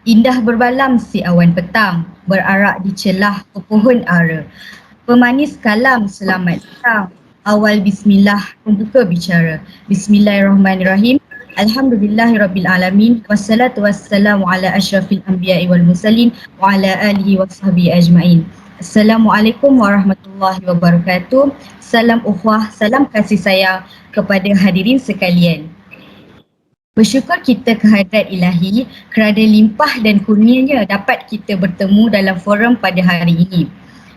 Indah berbalam si awan petang, berarak di celah pepohon ara. Pemanis kalam selamat datang, awal bismillah pembuka bicara. Bismillahirrahmanirrahim. Alhamdulillahirrabbilalamin. Wassalatu wassalamu ala asyrafil anbiya'i wal mursalin wa ala alihi wa sahbihi ajma'in. Assalamualaikum warahmatullahi wabarakatuh. Salam ukhuwah, salam kasih sayang kepada hadirin sekalian. Bersyukur kita kehadrat ilahi kerana limpah dan kurnianya dapat kita bertemu dalam forum pada hari ini.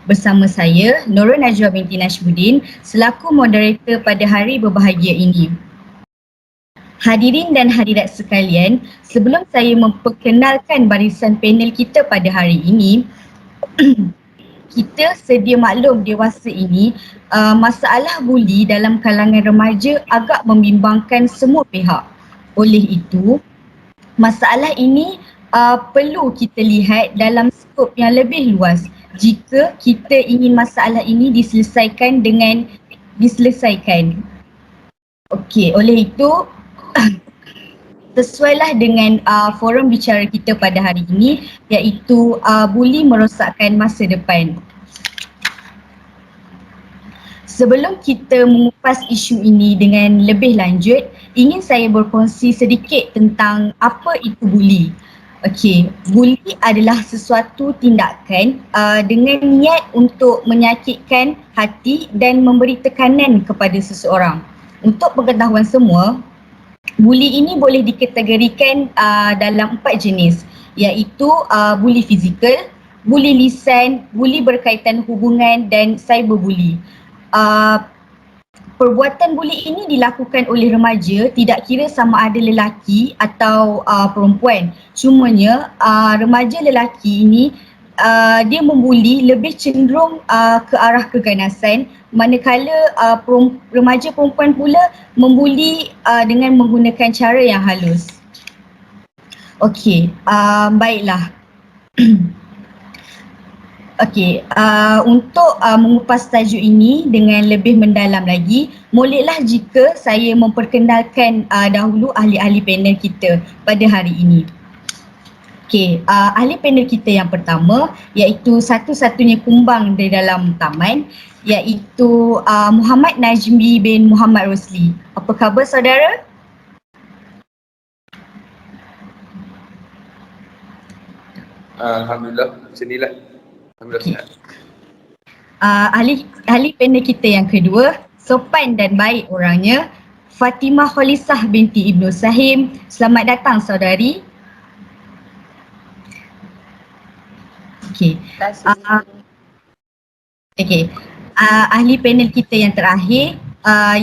Bersama saya, Nurul Najwa binti Najmuddin selaku moderator pada hari berbahagia ini. Hadirin dan hadirat sekalian, sebelum saya memperkenalkan barisan panel kita pada hari ini, kita sedia maklum dewasa ini, masalah buli dalam kalangan remaja agak membimbangkan semua pihak. Oleh itu, masalah ini perlu kita lihat dalam skop yang lebih luas jika kita ingin masalah ini diselesaikan. Okey, oleh itu sesuailah dengan forum bicara kita pada hari ini, iaitu buli merosakkan masa depan. Sebelum kita mengupas isu ini dengan lebih lanjut, ingin saya berkongsi sedikit tentang apa itu buli. Okey, buli adalah sesuatu tindakan dengan niat untuk menyakitkan hati dan memberi tekanan kepada seseorang. Untuk pengetahuan semua, buli ini boleh dikategorikan dalam 4 jenis, iaitu buli fizikal, buli lisan, buli berkaitan hubungan dan cyberbuli. Perbuatan buli ini dilakukan oleh remaja, tidak kira sama ada lelaki atau perempuan. Cumanya remaja lelaki ini dia membuli lebih cenderung ke arah keganasan, manakala remaja perempuan pula membuli dengan menggunakan cara yang halus. Okey, baiklah. Okey, untuk mengupas tajuk ini dengan lebih mendalam lagi, bolehlah jika saya memperkenalkan dahulu ahli-ahli panel kita pada hari ini. Okey, ahli panel kita yang pertama iaitu satu-satunya kumbang di dalam taman, iaitu Muhammad Najmi bin Muhammad Rosli. Apa khabar saudara? Alhamdulillah, sinilah. Alhamdulillah. Ahli panel kita yang kedua, sopan dan baik orangnya, Fatimah Kholisah binti Ibnu Sahim. Selamat datang saudari. Okey. Ahli panel kita yang terakhir,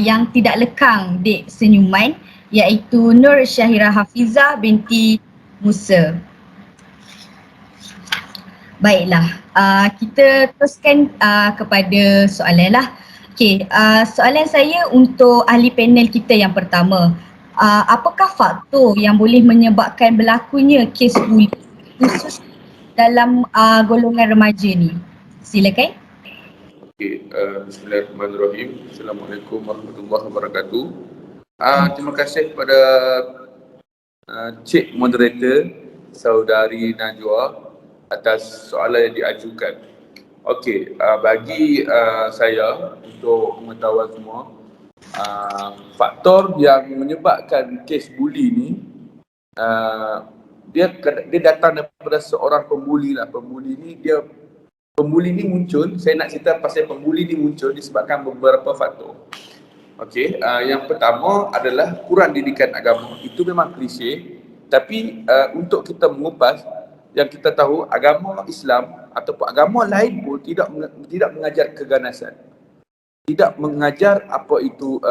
yang tidak lekang dek senyuman, iaitu Nur Syahira Hafizah binti Musa. Baiklah, kita teruskan kepada soalan lah. Okey, soalan saya untuk ahli panel kita yang pertama. Apakah faktor yang boleh menyebabkan berlakunya kes buli khusus dalam golongan remaja ni? Silakan. Okey, bismillahirrahmanirrahim. Assalamualaikum warahmatullahi wabarakatuh. Terima kasih kepada Cik Moderator, Saudari Najwa atas soalan yang diajukan. Okey, bagi saya untuk pengetahuan semua, faktor yang menyebabkan kes buli ni dia datang daripada seorang pembuli lah. Pembuli ni muncul, saya nak cerita pasal pembuli ni muncul disebabkan beberapa faktor. Okey, yang pertama adalah kurang didikan agama. Itu memang klise, tapi untuk kita mengupas, yang kita tahu agama Islam ataupun agama lain pun tidak mengajar keganasan. Tidak mengajar apa itu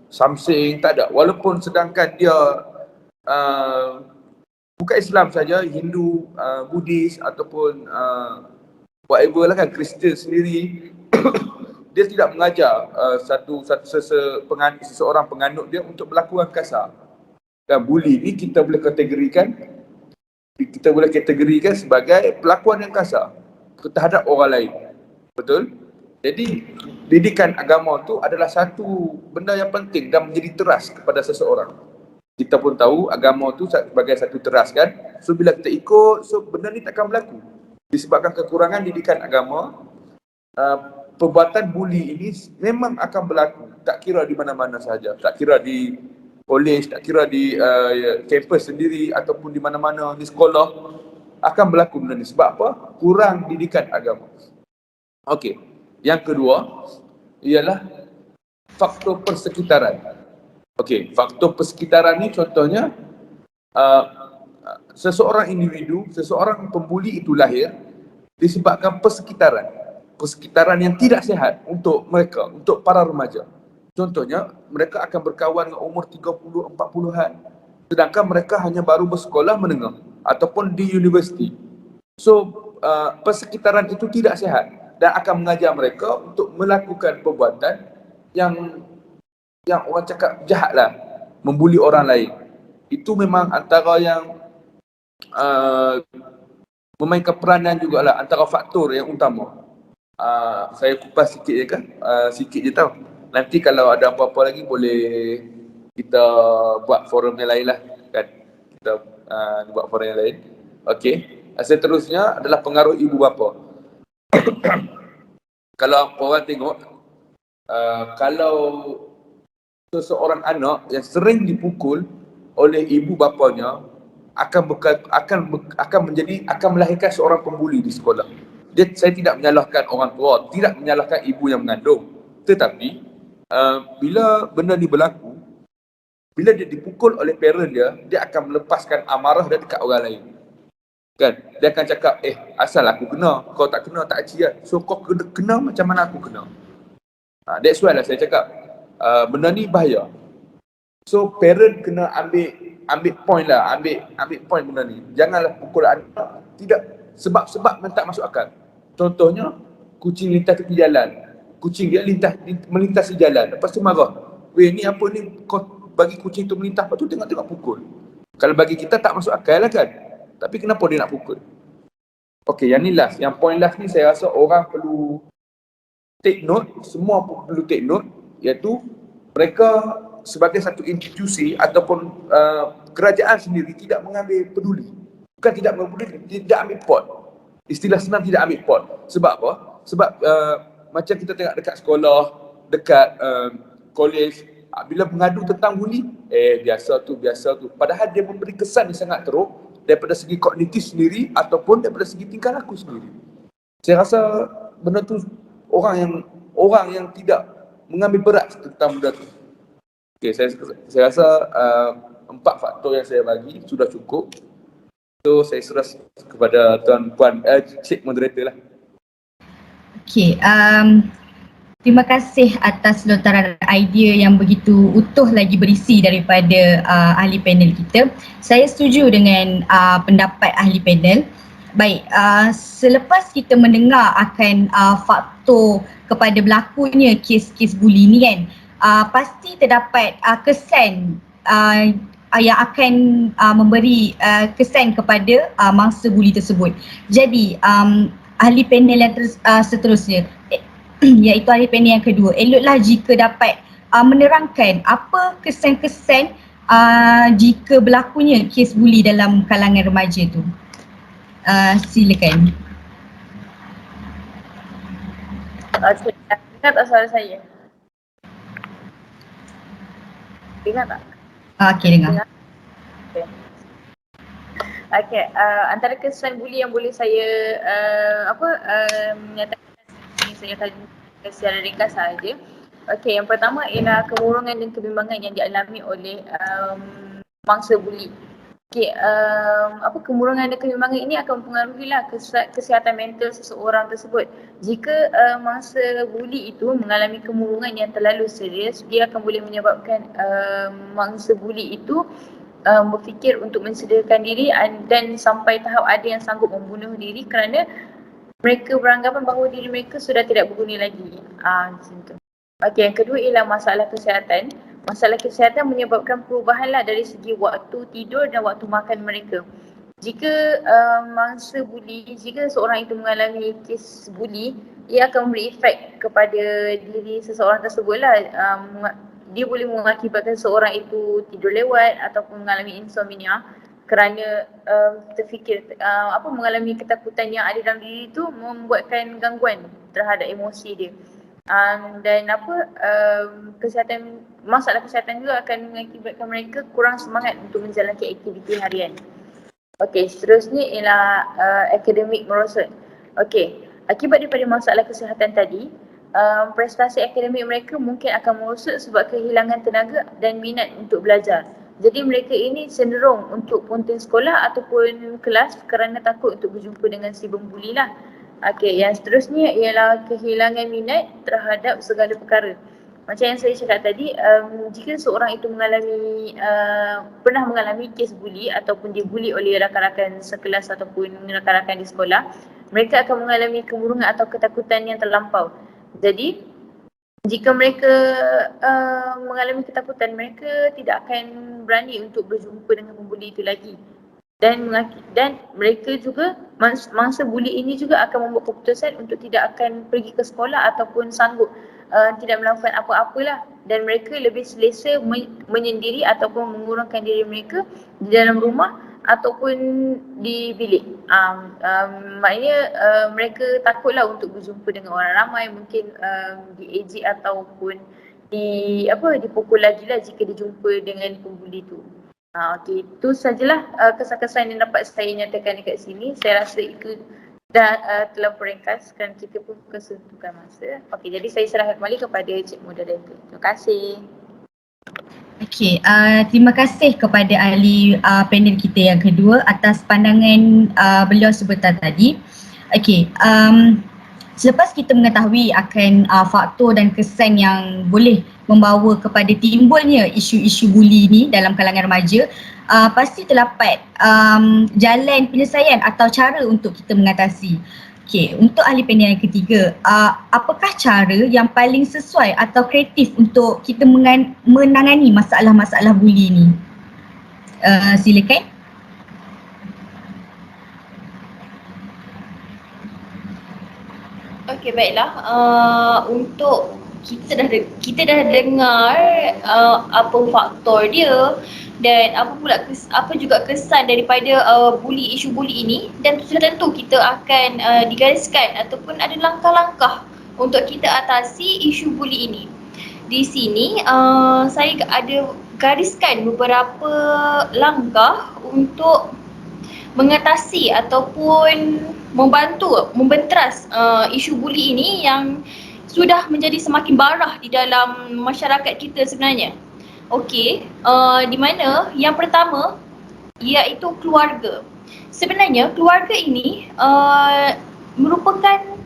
something, tak ada. Walaupun sedangkan dia bukan Islam saja, Hindu, Buddhis ataupun whatever lah kan, Kristian sendiri dia tidak mengajar seseorang penganut dia untuk berlaku kasar. Dan buli ni kita boleh kategorikan sebagai perlakuan yang kasar terhadap orang lain. Betul? Jadi didikan agama tu adalah satu benda yang penting dan menjadi teras kepada seseorang. kita pun tahu agama tu sebagai satu teras kan. So bila kita ikut, so benda ni takkan berlaku. Disebabkan kekurangan didikan agama, perbuatan buli ini memang akan berlaku. Tak kira di mana-mana sahaja. Tak kira di kolej, tak kira di kampus sendiri ataupun di mana-mana di sekolah akan berlaku benda ni. Sebab apa? Kurang didikan agama. Okey. Yang kedua ialah faktor persekitaran. Okey, faktor persekitaran ni contohnya seseorang individu, seseorang pembuli itu lahir disebabkan persekitaran yang tidak sihat untuk mereka, untuk para remaja. Contohnya, mereka akan berkawan dengan umur 30, 40-an. Sedangkan mereka hanya baru bersekolah menengah ataupun di universiti. So, persekitaran itu tidak sihat dan akan mengajar mereka untuk melakukan perbuatan yang orang cakap jahat lah, membuli orang lain. Itu memang antara yang memainkan peranan jugalah, antara faktor yang utama. Saya kupas sikit je kan, sikit je tau. Nanti kalau ada apa-apa lagi boleh kita buat forum yang lain lah kan. Kita buat forum yang lain. Okey. Seterusnya adalah pengaruh ibu bapa. Kalau orang tengok, kalau seseorang anak yang sering dipukul oleh ibu bapanya akan melahirkan seorang pembuli di sekolah. Saya tidak menyalahkan orang tua, tidak menyalahkan ibu yang mengandung. Tetapi bila benda ni berlaku, bila dia dipukul oleh parent dia akan melepaskan amarah dia dekat orang lain. Kan? Dia akan cakap, asal aku kena, kau tak kena tak aci kan. So kau kena macam mana aku kena. That's why lah saya cakap benda ni bahaya. So parent kena ambil point lah, ambil point benda ni. Janganlah pukul anak tidak sebab yang tak masuk akal. Contohnya kucing lintas tepi jalan. Kucing dia melintasi jalan. Lepas tu marah. Weh ni apa ni, kau bagi kucing tu melintas, lepas tu tengok-tengok pukul. Kalau bagi kita tak masuk akal lah kan. Tapi kenapa dia nak pukul? Okey, yang ni last. Yang point last ni saya rasa orang perlu take note, semua perlu take note, iaitu mereka sebagai satu institusi ataupun kerajaan sendiri tidak mengambil peduli. Bukan tidak mengambil peduli, tidak ambil pot. Istilah senang tidak ambil pot. Sebab apa? Sebab macam kita tengok dekat sekolah, dekat kolej, bila mengadu tentang buli, biasa tu. Padahal dia memberi kesan yang sangat teruk daripada segi kognitif sendiri ataupun daripada segi tingkah laku sendiri. Saya rasa benda tu orang yang tidak mengambil berat tentang benda tu. Okey, saya rasa 4 faktor yang saya bagi sudah cukup. So saya serah kepada tuan-puan Cik Moderator lah. Okey, terima kasih atas lontaran idea yang begitu utuh lagi berisi daripada ahli panel kita. Saya setuju dengan pendapat ahli panel. Baik, selepas kita mendengar akan faktor kepada berlakunya kes-kes buli ni kan, pasti terdapat kesan yang akan memberi kesan kepada mangsa buli tersebut. Jadi, ahli panel yang seterusnya, iaitu ahli panel yang kedua, eloklah jika dapat menerangkan apa kesan-kesan jika berlakunya kes buli dalam kalangan remaja tu. Silakan. Okey, dengar tak suara saya? Dengar tak? Okey, dengar. Okey, antara kesan buli yang boleh saya menyatakan saya akan secara ringkas sahaja. Okey, yang pertama ialah kemurungan dan kebimbangan yang dialami oleh mangsa buli. Okey, kemurungan dan kebimbangan ini akan mempengaruhilah kesihatan mental seseorang tersebut. Jika mangsa buli itu mengalami kemurungan yang terlalu serius, dia akan boleh menyebabkan mangsa buli itu berfikir untuk mensederhakan diri dan sampai tahap ada yang sanggup membunuh diri kerana mereka beranggapan bahawa diri mereka sudah tidak berguna lagi. Macam tu. Okey, yang kedua ialah masalah kesihatan. Masalah kesihatan menyebabkan perubahanlah dari segi waktu tidur dan waktu makan mereka. Jika mangsa buli, jika seorang itu mengalami kes buli, ia akan memberi efek kepada diri seseorang tersebutlah. dia boleh mengakibatkan seorang itu tidur lewat ataupun mengalami insomnia kerana terfikir mengalami ketakutan yang ada dalam diri itu membuatkan gangguan terhadap emosi dia. Dan masalah kesihatan juga akan mengakibatkan mereka kurang semangat untuk menjalankan aktiviti harian. Okey, seterusnya ialah akademik merosot. Okey, akibat daripada masalah kesihatan tadi, prestasi akademik mereka mungkin akan merosot sebab kehilangan tenaga dan minat untuk belajar. Jadi mereka ini cenderung untuk ponting sekolah ataupun kelas kerana takut untuk berjumpa dengan si pembuli lah. Okey, yang seterusnya ialah kehilangan minat terhadap segala perkara. Macam yang saya cakap tadi, jika seorang itu pernah mengalami kes buli ataupun dibuli oleh rakan-rakan sekelas ataupun rakan-rakan di sekolah, mereka akan mengalami kemurungan atau ketakutan yang terlampau. Jadi, jika mereka mengalami ketakutan, mereka tidak akan berani untuk berjumpa dengan pembuli itu lagi. Dan mereka juga, mangsa buli ini juga akan membuat keputusan untuk tidak akan pergi ke sekolah ataupun sanggup tidak melakukan apa-apalah, dan mereka lebih selesa menyendiri ataupun mengurangkan diri mereka di dalam rumah ataupun di bilik. Maknanya mereka takutlah untuk berjumpa dengan orang ramai, mungkin diejek ataupun dipukul lagi lah jika dijumpa dengan pembuli tu. Okey, itu sajalah kesan-kesan yang dapat saya nyatakan dekat sini. Saya rasa itu dah terlalu ringkas kerana kita pun kesentukan masa. Okey, jadi saya serahkan kembali kepada Cik Moderator. Terima kasih. Okey, terima kasih kepada ahli panel kita yang kedua atas pandangan beliau sebentar tadi. Okey, selepas kita mengetahui akan faktor dan kesan yang boleh membawa kepada timbulnya isu-isu buli ni dalam kalangan remaja, pasti terdapat jalan penyelesaian atau cara untuk kita mengatasi. Okey, untuk ahli panel yang ketiga, apakah cara yang paling sesuai atau kreatif untuk kita menangani masalah-masalah buli ni? Silakan. Okey, baiklah. Untuk kita dah dengar apa faktor dia dan apa juga kesan daripada isu buli ini, dan sudah tentu kita akan digariskan ataupun ada langkah-langkah untuk kita atasi isu buli ini. Di sini saya ada gariskan beberapa langkah untuk mengatasi ataupun membenteras isu buli ini yang sudah menjadi semakin barah di dalam masyarakat kita sebenarnya. Okey, di mana yang pertama iaitu keluarga. Sebenarnya keluarga ini merupakan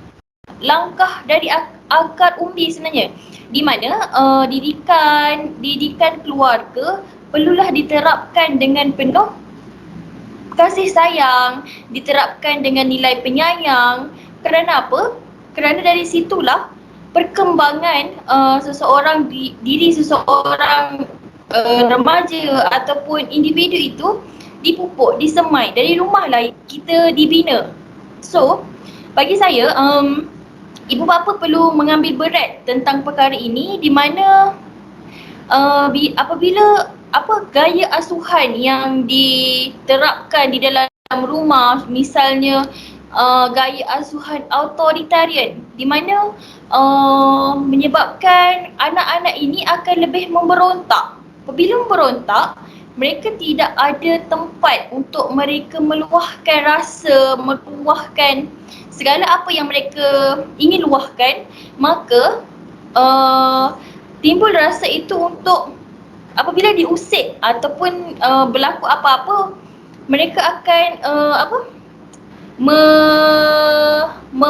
langkah dari akar umbi sebenarnya, di mana didikan keluarga perlulah diterapkan dengan penuh kasih sayang, diterapkan dengan nilai penyayang. Kerana apa? Kerana dari situlah perkembangan diri seseorang remaja ataupun individu itu dipupuk, disemai. Dari rumahlah kita dibina. So, bagi saya, ibu bapa perlu mengambil berat tentang perkara ini, di mana apabila gaya asuhan yang diterapkan di dalam rumah, misalnya gaya asuhan authoritarian, di mana menyebabkan anak-anak ini akan lebih memberontak. Apabila memberontak, mereka tidak ada tempat untuk mereka meluahkan rasa, meluahkan segala apa yang mereka ingin luahkan, maka timbul rasa itu untuk apabila diusik ataupun berlaku apa-apa, mereka akan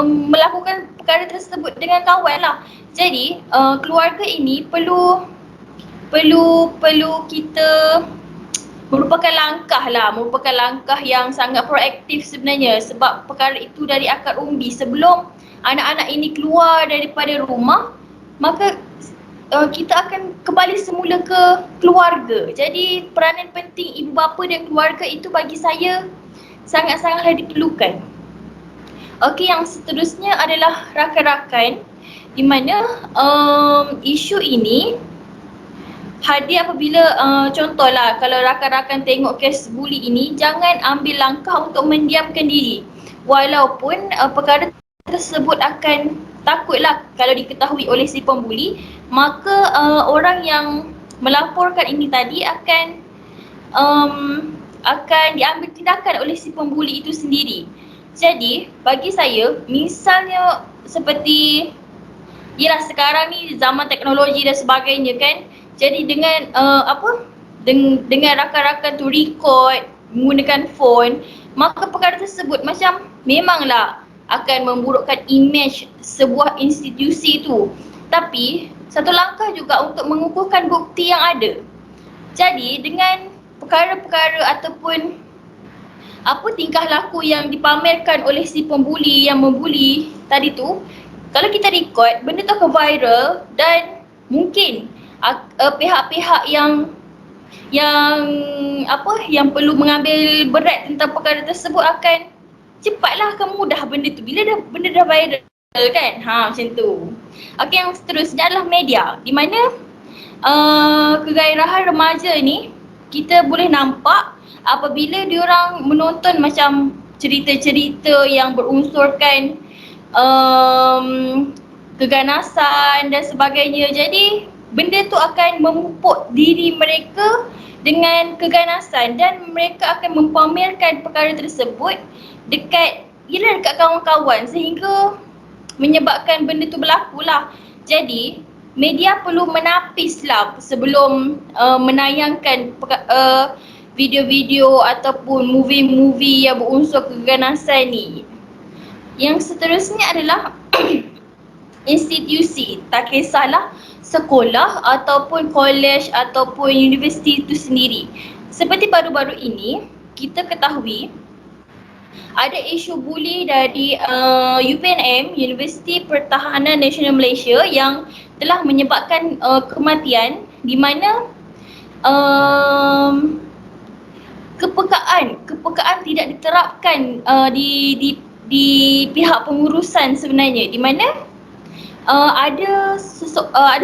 melakukan perkara tersebut dengan kawan lah. Jadi keluarga ini perlu kita merupakan langkah yang sangat proaktif sebenarnya, sebab perkara itu dari akar umbi. Sebelum anak-anak ini keluar daripada rumah, maka kita akan kembali semula ke keluarga. Jadi peranan penting ibu bapa dan keluarga itu bagi saya sangat-sangatlah diperlukan. Okey, yang seterusnya adalah rakan-rakan, di mana isu ini Hadir apabila contohlah kalau rakan-rakan tengok kes buli ini, jangan ambil langkah untuk mendiamkan diri. Walaupun perkara tersebut akan takutlah kalau diketahui oleh si pembuli, maka orang yang melaporkan ini tadi akan diambil tindakan oleh si pembuli itu sendiri. Jadi bagi saya, misalnya seperti yalah sekarang ni zaman teknologi dan sebagainya kan. Jadi dengan dengan rakan-rakan tu record menggunakan phone, maka perkara tersebut macam memanglah akan memburukkan imej sebuah institusi tu. Tapi satu langkah juga untuk mengukuhkan bukti yang ada. Jadi dengan perkara-perkara ataupun tingkah laku yang dipamerkan oleh si pembuli yang membuli tadi tu, kalau kita record, benda tu akan viral dan mungkin pihak-pihak yang perlu mengambil berat tentang perkara tersebut akan cepatlah akan mudah benda tu bila benda dah viral kan. Macam tu. Okey, yang seterusnya adalah media, di mana kegairahan remaja ni kita boleh nampak apabila diorang menonton macam cerita-cerita yang berunsurkan keganasan dan sebagainya. Jadi benda tu akan memupuk diri mereka dengan keganasan dan mereka akan mempamerkan perkara tersebut dekat kawan-kawan sehingga menyebabkan benda tu berlaku lah. Jadi media perlu menapislah sebelum menayangkan video-video ataupun movie-movie yang berunsur keganasan ni. Yang seterusnya adalah institusi, tak kisahlah sekolah ataupun college ataupun universiti itu sendiri. Seperti baru-baru ini kita ketahui ada isu buli dari UPNM, Universiti Pertahanan Nasional Malaysia, yang telah menyebabkan kematian, di mana kepekaan tidak diterapkan di pihak pengurusan sebenarnya, di mana ada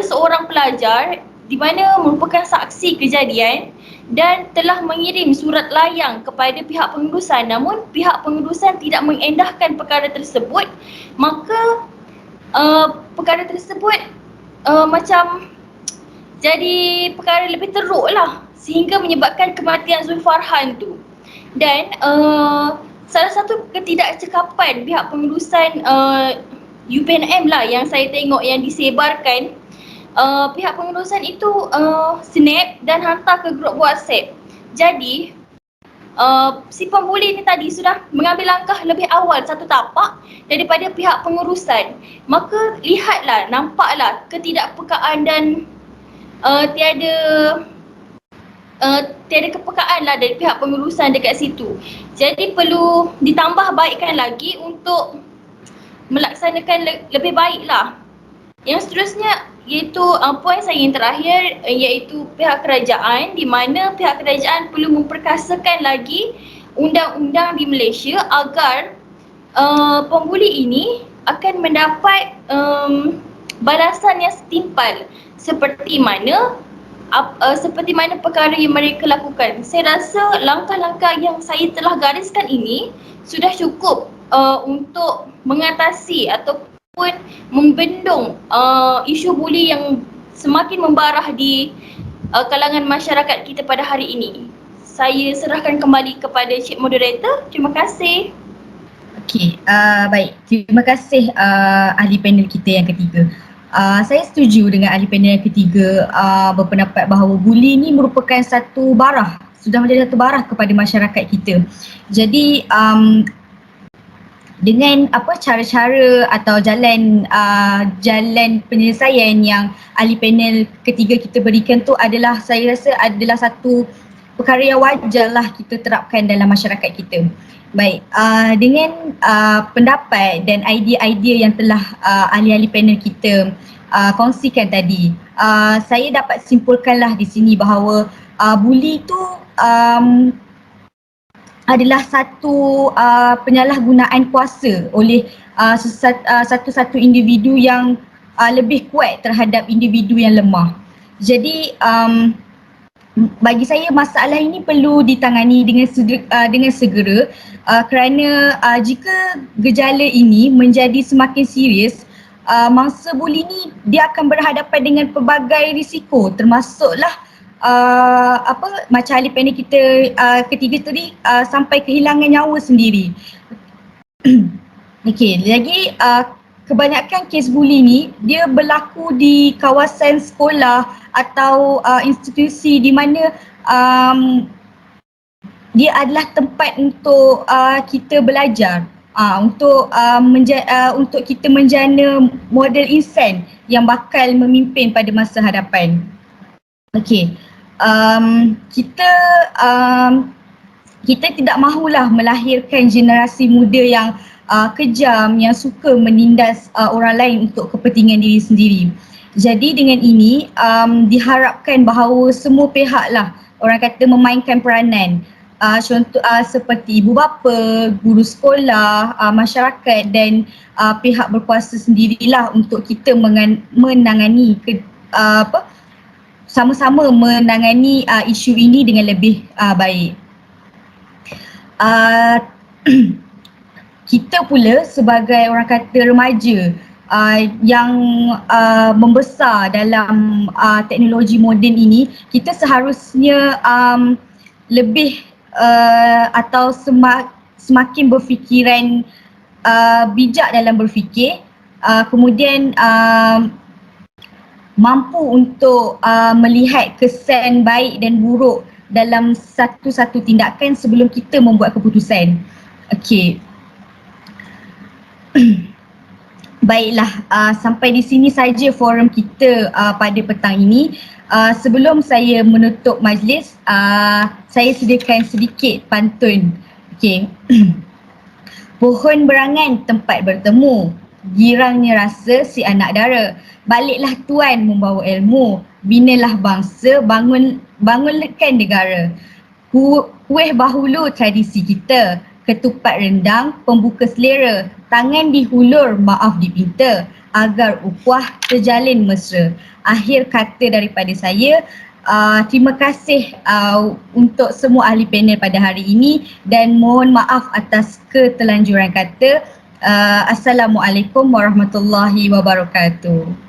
seorang pelajar di mana merupakan saksi kejadian dan telah mengirim surat layang kepada pihak pengurusan, namun pihak pengurusan tidak mengendahkan perkara tersebut, maka perkara tersebut macam jadi perkara lebih teruk lah sehingga menyebabkan kematian Zulfarhan tu. Dan salah satu ketidakcekapan pihak pengurusan UPNM lah yang saya tengok yang disebarkan, pihak pengurusan itu snap dan hantar ke grup WhatsApp. Jadi si pembuli ni tadi sudah mengambil langkah lebih awal satu tapak daripada pihak pengurusan. Maka lihatlah, nampaklah ketidakpekaan dan tiada kepekaan lah dari pihak pengurusan dekat situ. Jadi perlu ditambah baikkan lagi untuk melaksanakan lebih baik lah. Yang seterusnya iaitu poin saya yang terakhir, iaitu pihak kerajaan, di mana pihak kerajaan perlu memperkasakan lagi undang-undang di Malaysia agar pembuli ini akan mendapat balasan yang setimpal seperti mana perkara yang mereka lakukan. Saya rasa langkah-langkah yang saya telah gariskan ini sudah cukup untuk mengatasi ataupun membendung isu buli yang semakin membarah di kalangan masyarakat kita pada hari ini. Saya serahkan kembali kepada Cik Moderator. Terima kasih. Okey, baik. Terima kasih ahli panel kita yang ketiga. Saya setuju dengan ahli panel yang ketiga berpendapat bahawa buli ni merupakan satu barah, sudah menjadi satu barah kepada masyarakat kita. Jadi dengan cara-cara atau jalan penyelesaian yang ahli panel ketiga kita berikan tu adalah, saya rasa adalah satu perkara yang wajar lah kita terapkan dalam masyarakat kita. Baik, dengan pendapat dan idea-idea yang telah ahli-ahli panel kita kongsikan tadi, saya dapat simpulkanlah di sini bahawa buli itu adalah satu penyalahgunaan kuasa oleh satu-satu individu yang lebih kuat terhadap individu yang lemah. Jadi bagi saya masalah ini perlu ditangani dengan segera kerana jika gejala ini menjadi semakin serius, mangsa buli ni dia akan berhadapan dengan pelbagai risiko, termasuklah macam ahli panel kita ketiga tadi sampai kehilangan nyawa sendiri. Okey, lagi kebanyakan kes buli ni dia berlaku di kawasan sekolah atau institusi di mana dia adalah tempat untuk kita belajar, untuk kita menjana model insan yang bakal memimpin pada masa hadapan. Okey, kita tidak mahulah melahirkan generasi muda yang kejam, yang suka menindas orang lain untuk kepentingan diri sendiri. Jadi dengan ini diharapkan bahawa semua pihak lah orang kata memainkan peranan. Contoh seperti ibu bapa, guru sekolah, masyarakat dan pihak berkuasa sendirilah untuk kita menangani sama-sama menangani isu ini dengan lebih baik. Kita pula sebagai orang kata remaja yang membesar dalam teknologi moden ini, kita seharusnya lebih atau semakin berfikiran bijak dalam berfikir, kemudian mampu untuk melihat kesan baik dan buruk dalam satu-satu tindakan sebelum kita membuat keputusan. Okey. Baiklah, sampai di sini saja forum kita pada petang ini. Sebelum saya menutup majlis, saya sediakan sedikit pantun. Okey. Pohon berangan tempat bertemu, girangnya rasa si anak dara. Baliklah tuan membawa ilmu, binalah bangsa, bangunkan negara. Kuih bahulu tradisi kita, ketupat rendang, pembuka selera, tangan dihulur, maaf dipinta, agar ukhuwah terjalin mesra. Akhir kata daripada saya, terima kasih untuk semua ahli panel pada hari ini dan mohon maaf atas ketelanjuran kata. Assalamualaikum warahmatullahi wabarakatuh.